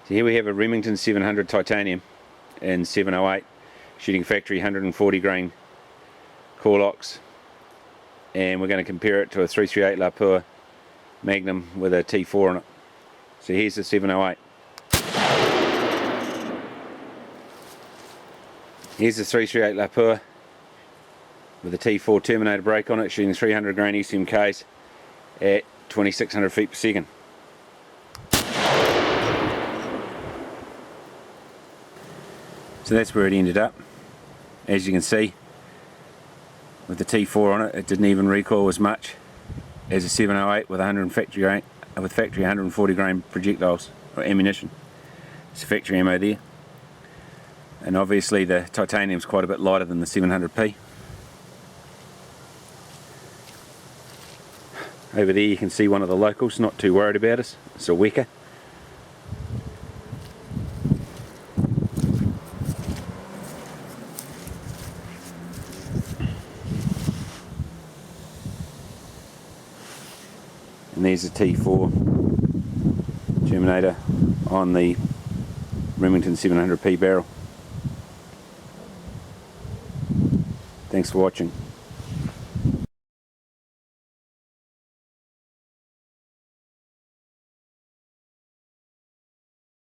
So here we have a Remington 700 titanium in 708, shooting factory 140 grain core locks, and we're going to compare it to a 338 Lapua Magnum with a T4 on it. So here's the 708. Here's the 338 Lapua with a T4 Terminator brake on it, shooting 300 grain ECMKs at 2600 feet per second. So that's where it ended up. As you can see, with the T4 on it, it didn't even recoil as much as a 708 with factory 140 grain projectiles or ammunition. It's a factory ammo there. And obviously the titanium's quite a bit lighter than the 700p. Over there you can see one of the locals, not too worried about us. It's a Weka. And there's the T4 Terminator on the Remington 700p barrel. Thanks for watching.